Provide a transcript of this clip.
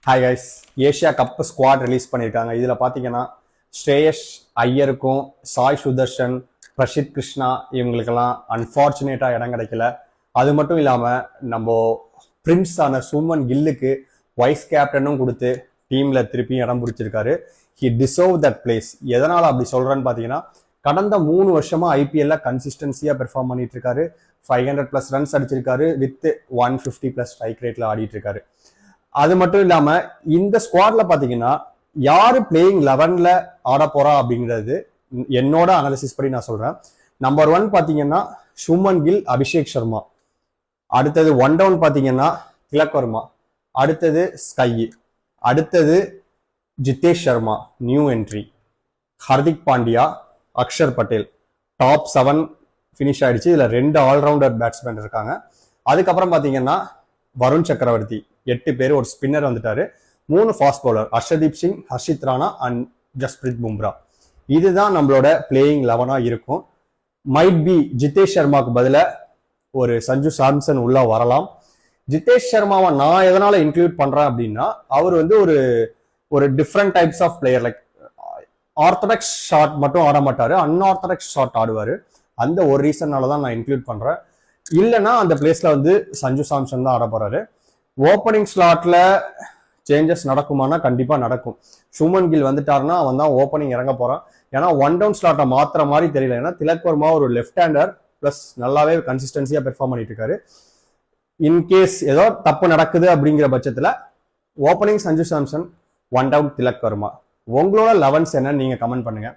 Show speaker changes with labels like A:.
A: Hi guys, Asia cup squad release பண்ணியிருக்காங்க. இதில் பார்த்தீங்கன்னா ஸ்ரேயஸ் ஐயருக்கும் சாய் சுதர்ஷன், பிரசித் கிருஷ்ணா இவங்களுக்கெல்லாம் அன்ஃபார்ச்சுனேட்டாக இடம் கிடைக்கல. அது மட்டும் இல்லாமல் நம்ம பிரின்ஸ் ஆன சுமன் கில்லுக்கு வைஸ் கேப்டனும் கொடுத்து டீமில் திருப்பியும் இடம் பிடிச்சிருக்காரு. He deserve that place. எதனால் அப்படி சொல்கிறேன்னு பார்த்தீங்கன்னா, கடந்த 3 வருஷமா ஐபிஎல்ல கன்சிஸ்டன்சியாக பெர்ஃபார்ம் பண்ணிட்டு இருக்காரு. 500+ ரன்ஸ் அடிச்சிருக்காரு. வித் 150+ ஸ்ட்ரைக் ரேட்ல ஆடிட்டு இருக்காரு. அது மட்டும் இல்லாம இந்த ஸ்குவாட்ல பாத்தீங்கன்னா யாரு பிளேயிங் 11ல ஆட போறா அப்படிங்கிறது என்னோட அனாலிசிஸ் படி நான் சொல்றேன். நம்பர் 1 பாத்தீங்கன்னா சுமன் கில், அபிஷேக் சர்மா. அடுத்தது 1 டவுன் பாத்தீங்கன்னா திலக் வர்மா. அடுத்தது ஸ்கை. அடுத்தது Jitesh Sharma, new entry. Hardik Pandya, Axar Patel. Top 7 finish ஆயிடுச்சு. இதுல 2 ஆல்ரவுண்டர் பேட்ஸ்மேன் இருக்காங்க. அதுக்கப்புறம் பாத்தீங்கன்னா வருண் சக்கரவர்த்தி, 8 பேர், ஒரு ஸ்பின்னர் வந்துட்டாரு. 3 fast bowler, Harshdeep Singh, Harshit Rana and Jasprit Bumrah. இதுதான் நம்மளோட பிளேயிங் 11ஆ இருக்கும். மைட் பி ஜிதேஷ் சர்மாக்கு பதில ஒரு சஞ்சு சாம்சன் உள்ள வரலாம். ஜிதேஷ் சர்மாவை நான் எதனால இன்க்ளூட் பண்றேன் அப்படின்னா, அவர் வந்து ஒரு different types of player. Like orthodox shot மட்டும் ஆட மாட்டாரு, அன்ஆர்த்தடாக்ஸ் ஷாட் ஆடுவாரு. அந்த ஒரு ரீசன்னால தான் நான் இன்க்ளூட் பண்றேன். இல்லைன்னா அந்த பிளேஸ்ல வந்து சஞ்சு சாம்சன் தான் ஆட போறாரு. ஓப்பனிங் ஸ்லாட்ல சேஞ்சஸ் நடக்குமானா கண்டிப்பா நடக்கும். சுமன் கில் வந்துட்டாருன்னா அவன் தான் ஓப்பனிங் இறங்க போறான். ஏன்னா 1 டவுன் ஸ்லாட்டை மாத்திர மாதிரி தெரியல. ஏன்னா திலக் வர்மா ஒரு லெஃப்ட் ஹேண்டர், பிளஸ் நல்லாவே கன்சிஸ்டன்சியா பெர்ஃபார்ம் பண்ணிட்டு இருக்காரு. இன்கேஸ் ஏதோ தப்பு நடக்குது அப்படிங்கிற பட்சத்துல ஓப்பனிங் சஞ்சு சாம்சன், 1 டவுன் திலக் வர்மா. உங்களோட 11s என்னன்னு நீங்க கமெண்ட் பண்ணுங்க.